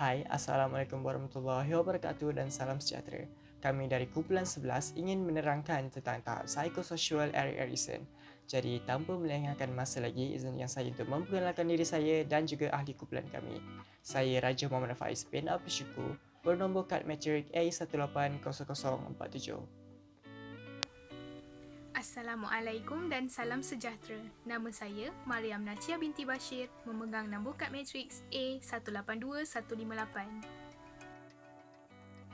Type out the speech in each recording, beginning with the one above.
Hai, Assalamualaikum warahmatullahi wabarakatuh dan salam sejahtera. Kami dari kumpulan 11 ingin menerangkan tentang tahap psikososial Erik Erikson. Jadi, tanpa melengahkan masa lagi, izinkan saya untuk memperkenalkan diri saya dan juga ahli kumpulan kami. Saya Raja Muhammad Faiz bin Abdul Syukur, bernombor kad matrik A180047. Assalamualaikum dan salam sejahtera. Nama saya Mariam Nachia binti Bashir, memegang nombor kad matriks A182158.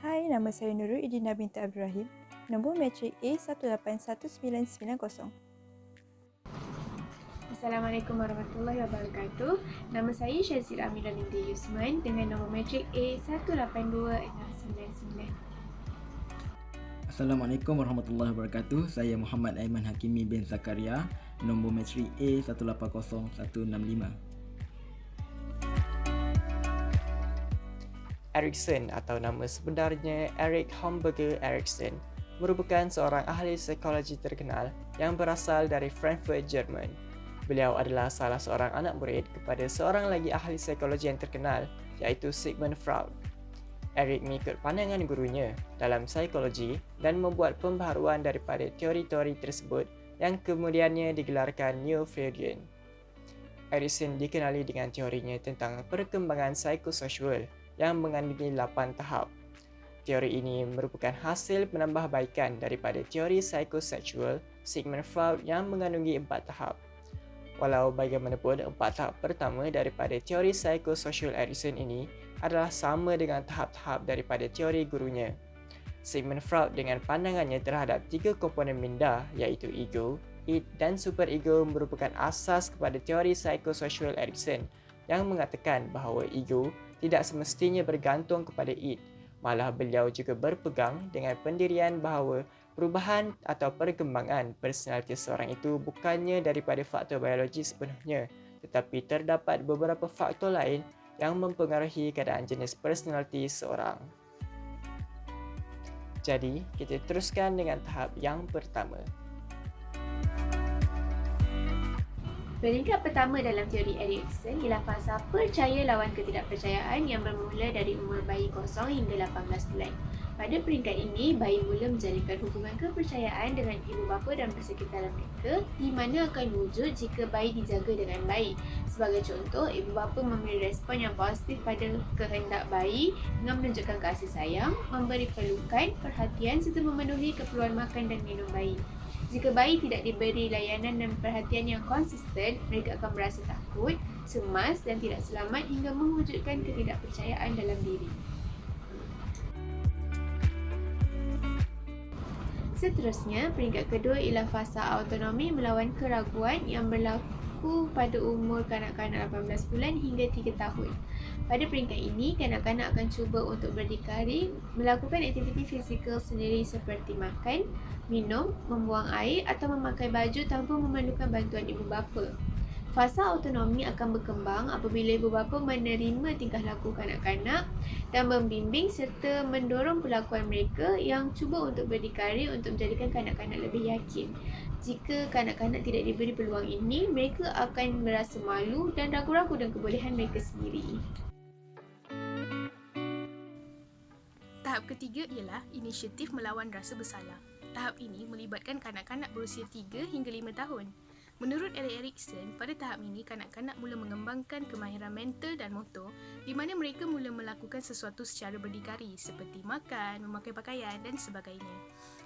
Hai, nama saya Nurul Idina binti Abdul Rahim, nombor matrik A181990. Assalamualaikum warahmatullahi wabarakatuh. Nama saya Syazira Amira binti Yusman dengan nombor matrik A182699. Assalamualaikum warahmatullahi wabarakatuh. Saya Muhammad Aiman Hakimi bin Zakaria, nombor matrik A180165. Erikson atau nama sebenarnya Erik Homburger Erikson merupakan seorang ahli psikologi terkenal yang berasal dari Frankfurt, Jerman. Beliau adalah salah seorang anak murid kepada seorang lagi ahli psikologi yang terkenal iaitu Sigmund Freud. Erik mengikut pandangan gurunya dalam psikologi dan membuat pembaharuan daripada teori-teori tersebut yang kemudiannya digelarkan Neo-Freudian. Erikson dikenali dengan teorinya tentang perkembangan psikososial yang mengandungi 8 tahap. Teori ini merupakan hasil penambahbaikan daripada teori psikoseksual Sigmund Freud yang mengandungi 4 tahap. Walau bagaimanapun, 4 tahap pertama daripada teori psikososial Erikson ini adalah sama dengan tahap-tahap daripada teori gurunya. Sigmund Freud dengan pandangannya terhadap 3 komponen minda iaitu ego, id dan superego merupakan asas kepada teori psikososial Erikson yang mengatakan bahawa ego tidak semestinya bergantung kepada id. Malah beliau juga berpegang dengan pendirian bahawa perubahan atau perkembangan personaliti seorang itu bukannya daripada faktor biologi sepenuhnya, tetapi terdapat beberapa faktor lain yang mempengaruhi keadaan jenis personaliti seorang. Jadi, kita teruskan dengan tahap yang pertama. Peringkat pertama dalam teori Erikson ialah fasa percaya lawan ketidakpercayaan yang bermula dari umur bayi kosong hingga 18 bulan. Pada peringkat ini, bayi mula menjalinkan hubungan kepercayaan dengan ibu bapa dan persekitaran mereka, di mana akan wujud jika bayi dijaga dengan baik. Sebagai contoh, ibu bapa memberi respon yang positif pada kehendak bayi dengan menunjukkan kasih sayang, memberi pelukan, perhatian serta memenuhi keperluan makan dan minum bayi. Jika bayi tidak diberi layanan dan perhatian yang konsisten, mereka akan merasa takut, cemas dan tidak selamat hingga mewujudkan ketidakpercayaan dalam diri. Seterusnya, peringkat kedua ialah fasa autonomi melawan keraguan yang berlaku pada umur kanak-kanak 18 bulan hingga 3 tahun. Pada peringkat ini, kanak-kanak akan cuba untuk berdikari, melakukan aktiviti fizikal sendiri seperti makan, minum, membuang air atau memakai baju tanpa memerlukan bantuan ibu bapa. Fasa autonomi akan berkembang apabila ibu bapa menerima tingkah laku kanak-kanak dan membimbing serta mendorong perlakuan mereka yang cuba untuk berdikari untuk menjadikan kanak-kanak lebih yakin. Jika kanak-kanak tidak diberi peluang ini, mereka akan merasa malu dan ragu-ragu dengan kebolehan mereka sendiri. Tahap ketiga ialah inisiatif melawan rasa bersalah. Tahap ini melibatkan kanak-kanak berusia 3 hingga 5 tahun. Menurut Erik Erikson, pada tahap ini kanak-kanak mula mengembangkan kemahiran mental dan motor di mana mereka mula melakukan sesuatu secara berdikari seperti makan, memakai pakaian dan sebagainya.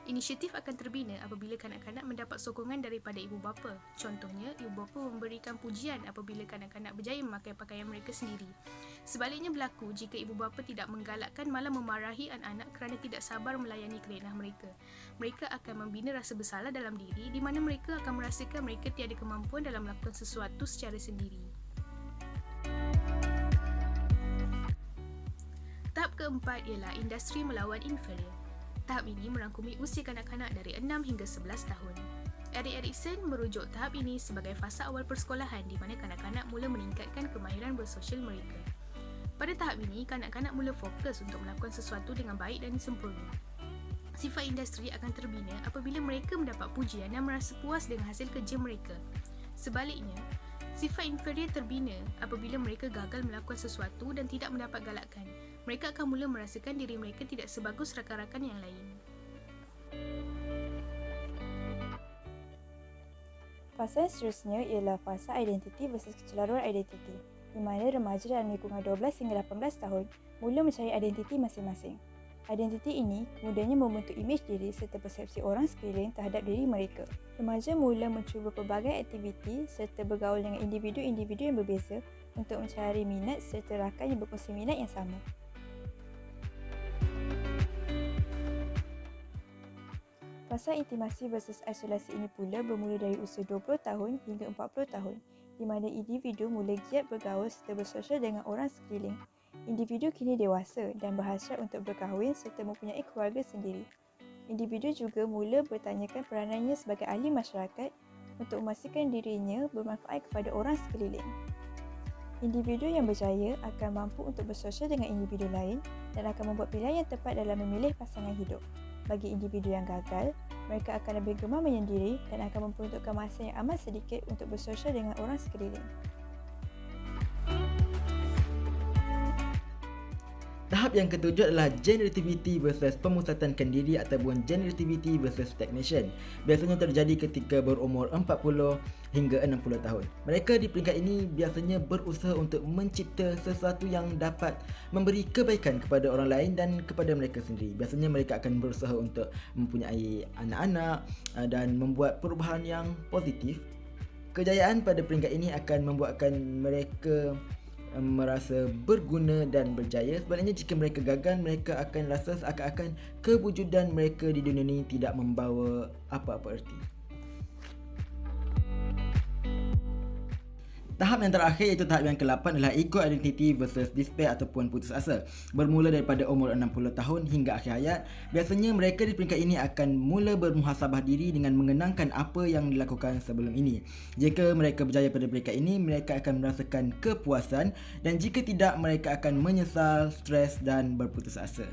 Inisiatif akan terbina apabila kanak-kanak mendapat sokongan daripada ibu bapa. Contohnya, ibu bapa memberikan pujian apabila kanak-kanak berjaya memakai pakaian mereka sendiri. Sebaliknya berlaku jika ibu bapa tidak menggalakkan malah memarahi anak-anak kerana tidak sabar melayani kerenah mereka. Mereka akan membina rasa bersalah dalam diri di mana mereka akan merasakan mereka tiada kemampuan dalam melakukan sesuatu secara sendiri. Tahap keempat ialah industri melawan inferior. Tahap ini merangkumi usia kanak-kanak dari 6 hingga 11 tahun. Erik Erikson merujuk tahap ini sebagai fasa awal persekolahan di mana kanak-kanak mula meningkatkan kemahiran bersosial mereka. Pada tahap ini, kanak-kanak mula fokus untuk melakukan sesuatu dengan baik dan sempurna. Sifat industri akan terbina apabila mereka mendapat pujian dan merasa puas dengan hasil kerja mereka. Sebaliknya, Sifat inferior terbina apabila mereka gagal melakukan sesuatu dan tidak mendapat galakan. Mereka akan mula merasakan diri mereka tidak sebagus rakan-rakan yang lain. Fasa yang seterusnya ialah fasa identiti versus kecelaruan identiti, di mana remaja dalam lingkungan 12 hingga 18 tahun mula mencari identiti masing-masing. Identiti ini kemudiannya membentuk imej diri serta persepsi orang sekeliling terhadap diri mereka. Remaja mula mencuba pelbagai aktiviti serta bergaul dengan individu-individu yang berbeza untuk mencari minat serta rakan yang berkongsi minat yang sama. Fasa intimasi versus isolasi ini pula bermula dari usia 20 tahun hingga 40 tahun, di mana individu mula giat bergaul serta bersosial dengan orang sekeliling. Individu kini dewasa dan berhasrat untuk berkahwin serta mempunyai keluarga sendiri. Individu juga mula bertanyakan peranannya sebagai ahli masyarakat untuk memastikan dirinya bermanfaat kepada orang sekeliling. Individu yang berjaya akan mampu untuk bersosial dengan individu lain dan akan membuat pilihan yang tepat dalam memilih pasangan hidup. Bagi individu yang gagal, mereka akan lebih gemar menyendiri dan akan memperuntukkan masa yang amat sedikit untuk bersosial dengan orang sekeliling. Tahap yang ketujuh adalah generativity versus pemusatankan diri ataupun generativity versus stagnation. Biasanya terjadi ketika berumur 40 hingga 60 tahun. Mereka di peringkat ini biasanya berusaha untuk mencipta sesuatu yang dapat memberi kebaikan kepada orang lain dan kepada mereka sendiri. Biasanya mereka akan berusaha untuk mempunyai anak-anak dan membuat perubahan yang positif. Kejayaan pada peringkat ini akan membuatkan mereka merasa berguna dan berjaya. Sebaliknya, jika mereka gagal, mereka akan rasa seakan-akan kewujudan mereka di dunia ini tidak membawa apa-apa erti. Tahap yang terakhir iaitu tahap yang ke-8 adalah ego identity versus despair ataupun putus asa. Bermula daripada umur 60 tahun hingga akhir hayat, biasanya mereka di peringkat ini akan mula bermuhasabah diri dengan mengenangkan apa yang dilakukan sebelum ini. Jika mereka berjaya pada peringkat ini, mereka akan merasakan kepuasan, dan jika tidak, mereka akan menyesal, stres dan berputus asa.